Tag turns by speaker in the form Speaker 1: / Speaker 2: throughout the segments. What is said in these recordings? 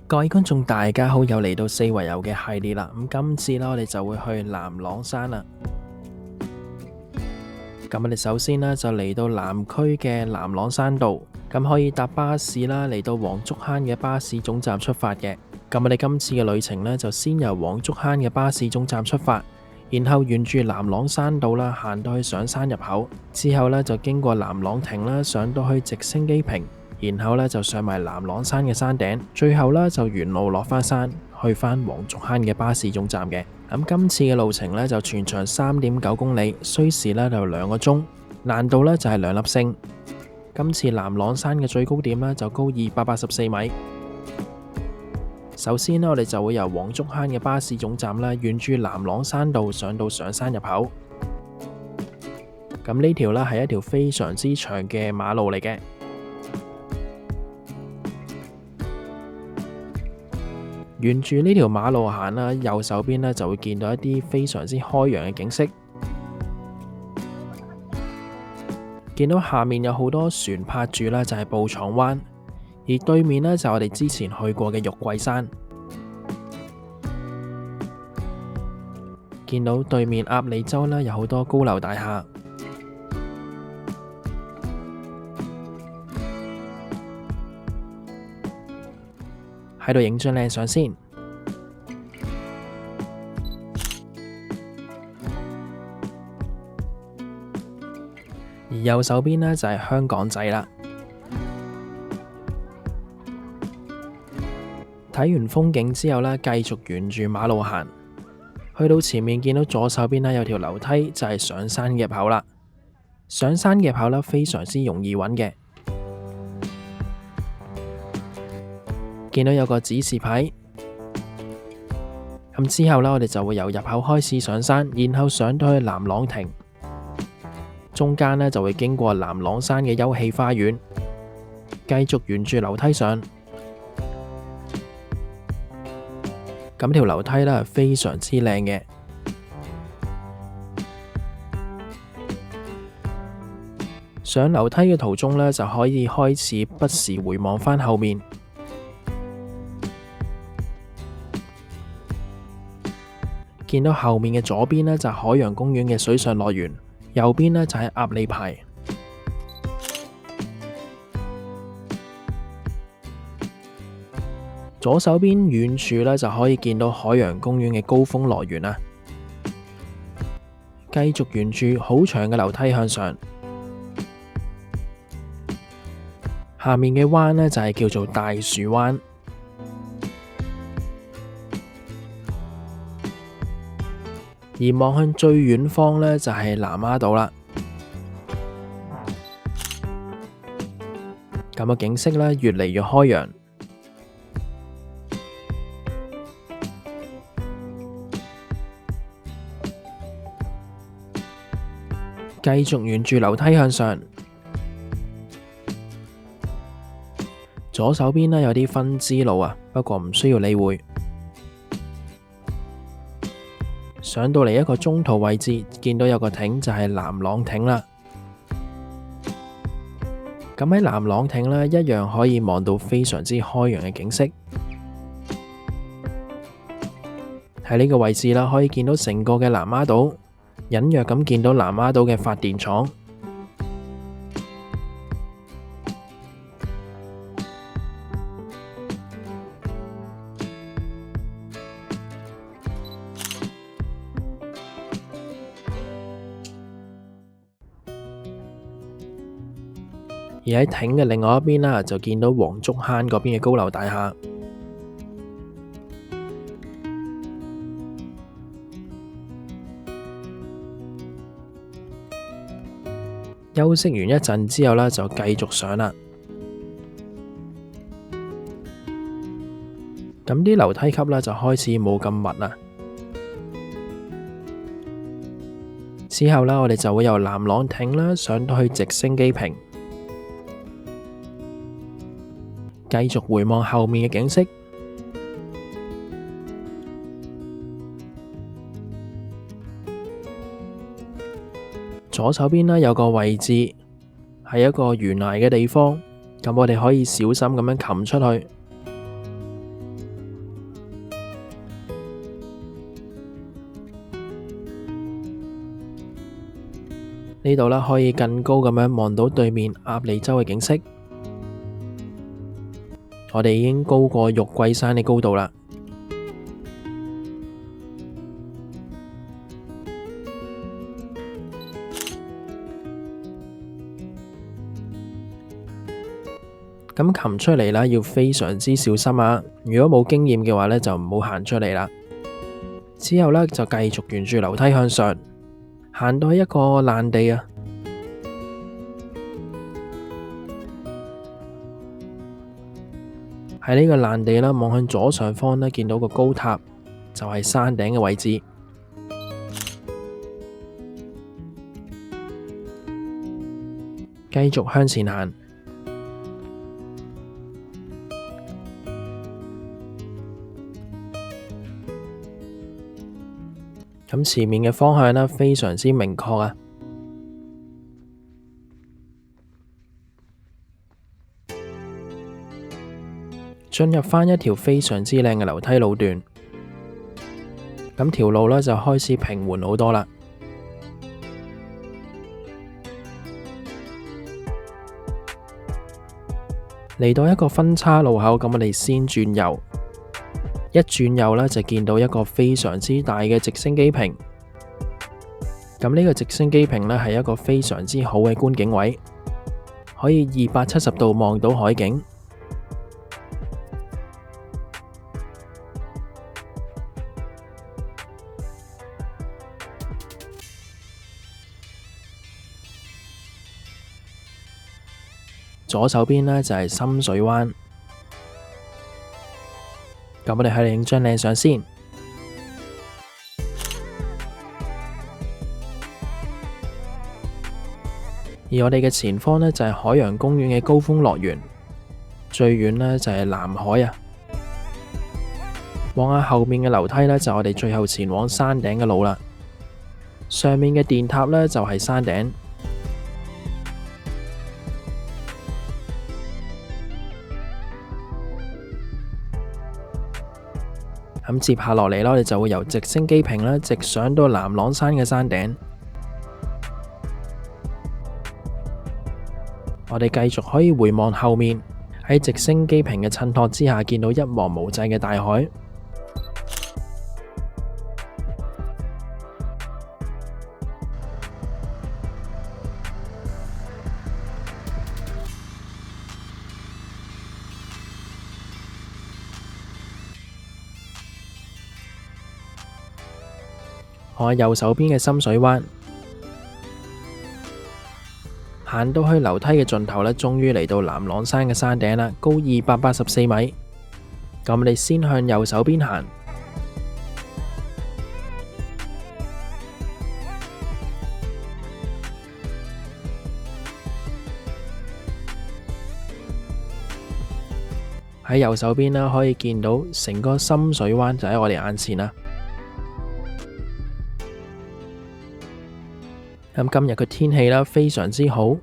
Speaker 1: 各位觀眾大家好，又嚟到四圍遊嘅系列啦。今次啦，我哋就會去南朗山啦。咁我哋首先呢，就嚟到南區嘅南朗山道，咁可以搭巴士啦嚟到黃竹坑嘅巴士總站出發嘅。咁我哋今次嘅旅程呢，就先由黃竹坑嘅巴士總站出發，然後沿住南朗山道啦行到去上山入口，之後呢，就經過南朗亭啦，上到去直升機坪。然後呢，就上埋南朗山嘅山頂，最後呢，就沿路落返山，去返黃竹坑嘅巴士總站嘅。咁今次嘅路程呢，就全長3.9公里，需時呢就2個鐘，難度呢就係2粒星。今次南朗山嘅最高點呢，就高284米。首先呢，我哋就會由黃竹坑嘅巴士總站啦，沿住南朗山道上到上山入口。咁呢條呢，係一條非常之長嘅馬路嚟嘅。沿住呢條馬路行啦，右手邊呢就會見到一啲非常之開揚嘅景色，見到下面有好多船泊住啦，就係布廠灣，而對面呢，就係我哋之前去過嘅玉桂山，見到對面鴨脷洲呢，有好多高樓大廈。喺度影張靚相先，而右手邊呢，就係香港仔啦。睇完風景之後呢，繼續沿住馬路行，去到前面見到左手邊呢，有條樓梯，就係上山嘅入口啦。上山嘅入口呢，非常之容易揾嘅。見到有個指示牌，咁之後呢，我哋就會由入口開始上山，然後上到去南朗亭，中間呢，就會經過南朗山嘅休憩花園，繼續沿住樓梯上。咁條樓梯呢，係非常之靚嘅，上樓梯嘅途中呢，就可以開始不時回望返後面。見到後面嘅左邊呢，就係海洋公園嘅水上樂園，右邊呢，就係鴨脷排。左手邊遠處呢，就可以見到海洋公園嘅高峰樂園啦。繼續沿住好長嘅樓梯向上，下面嘅灣呢，就係叫做大樹灣。而望向最遠方呢，就係南丫島啦。咁個景色呢，越嚟越開揚。繼續沿住樓梯向上，左手邊呢，有啲分支路啊，不過唔需要理會。上到嚟一個中途位置，見到有個亭，就係南朗亭啦。咁喺南朗亭呢，一樣可以望到非常之開揚嘅景色。喺呢個位置啦，可以見到成個嘅南丫島，隱約咁見到南丫島嘅發電廠。而喺亭嘅另外一邊啦，就見到黃竹坑嗰邊嘅高樓大廈。休息完一陣之後呢，就繼續上啦。咁啲樓梯級呢，就開始冇咁密啦。之後呢，我哋就會由南朗亭啦上到去直升機坪。繼續回望後面嘅景色，左手邊呢，有個位置係一個懸崖嘅地方，咁我哋可以小心咁樣擒出去。呢度啦可以更高咁樣望到對面鴨脷洲嘅景色。我哋已經高過玉桂山嘅高度啦。咁擒出嚟啦，要非常之小心啊！如果冇經驗嘅話呢，就唔好行出嚟啦。之後呢，就繼續沿住樓梯向上，行到一個爛地啊！喺呢個爛地啦，望向左上方呢，見到個高塔，就係山頂嘅位置。繼續向前行。咁前面嘅方向呢，非常之明確啊！進入返一條非常之靚嘅樓梯路段，咁條路呢，就開始平緩好多啦。嚟到一個分叉路口，咁我哋先轉右。一轉右呢，就見到一個非常之大嘅直升機坪。咁呢個直升機坪呢，係一個非常之好嘅觀景位，可以270度望到海景。左手邊呢，就係深水灣。咁我哋喺度影張靚相先。而我哋嘅前方呢，就係海洋公園嘅高峰樂園，最遠呢，就係南海啊。望下後面嘅樓梯呢，就係我哋最後前往山頂嘅路啦。上面嘅電塔呢，就係山頂。咁接下落嚟啦，我哋就會由直升機坪啦，直上到南朗山嘅山頂。我哋繼續可以回望後面，喺直升機坪嘅襯托之下，見到一望無際嘅大海。我喺右手邊嘅深水灣，行到去樓梯嘅盡頭呢，終於嚟到南朗山嘅山頂啦，高284米。咁我哋先向右手邊行，喺右手邊呢，可以見到成個深水灣就喺我哋眼前啦。咁今日嘅天氣啦，非常之好。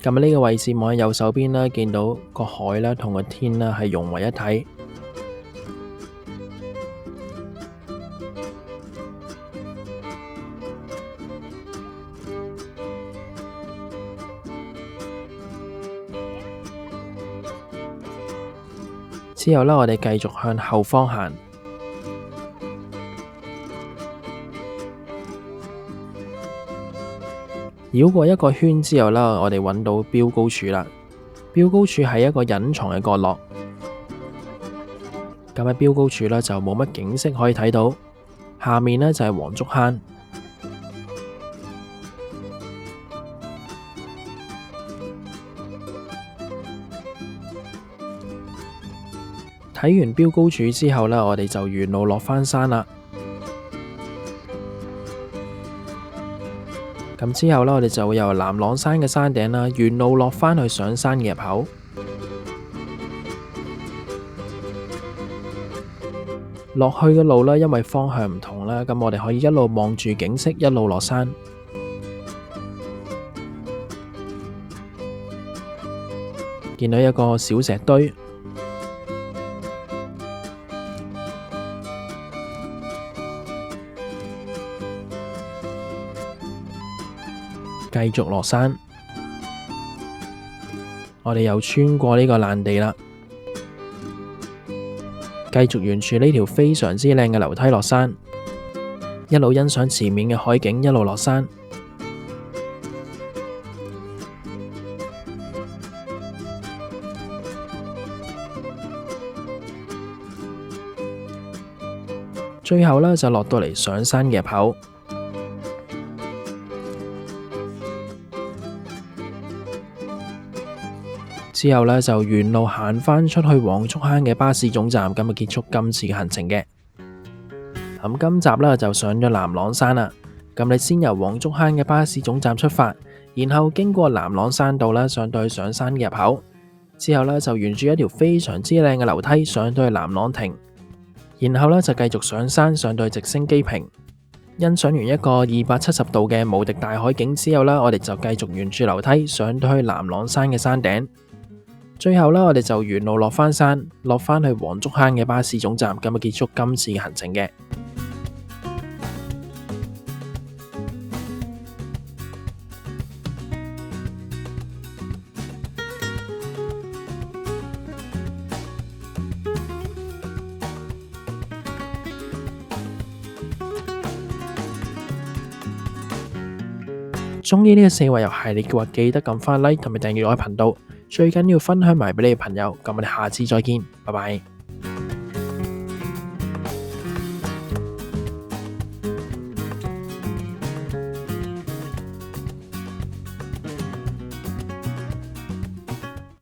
Speaker 1: 咁呢個位置望喺右手邊啦，見到個海啦同個天啦係融為一體。之後呢，我哋繼續向後方行，繞過一個圈之後呢，我哋揾到標高柱啦。標高柱係一個隱藏嘅角落，咁喺標高柱呢，就冇乜景色可以睇到，下面呢，就係黃竹坑。睇完標高柱之後呢，我哋就沿路落返山啦。咁之後呢，我哋就會由南朗山嘅山頂啦，沿路落返去上山嘅入口。落去嘅路呢，因為方向唔同啦，咁我哋可以一路望住景色，一路落山。見到一個小石堆，繼續落山，我哋又穿過呢個爛地啦，繼續沿住呢條非常之靚嘅樓梯落山，一路欣賞前面嘅海景，一路落山。最後呢，就落到嚟上山嘅入口，之後呢，就沿路行返出去黃竹坑嘅巴士總站，咁就結束今次嘅行程嘅。咁今集呢，就上咗南朗山啦。咁你先由黃竹坑嘅巴士總站出發，然後經過南朗山道啦，上到去上山嘅入口，之後呢，就沿住一條非常之靚嘅樓梯上到去南朗亭。然後呢，就繼續上山，上到去直升機坪，欣賞完一個270度嘅無敵大海景之後呢，我哋就繼續沿住樓梯上到去南朗山嘅山頂。最後呢，我哋就沿路落返山，落返去黃竹坑嘅巴士總站，咁就結束今次嘅行程嘅。鍾意呢個四圍遊系列嘅話，記得撳返 like 同埋訂閱我嘅頻道，最緊要分享埋俾你嘅朋友。咁我哋下次再見，拜拜。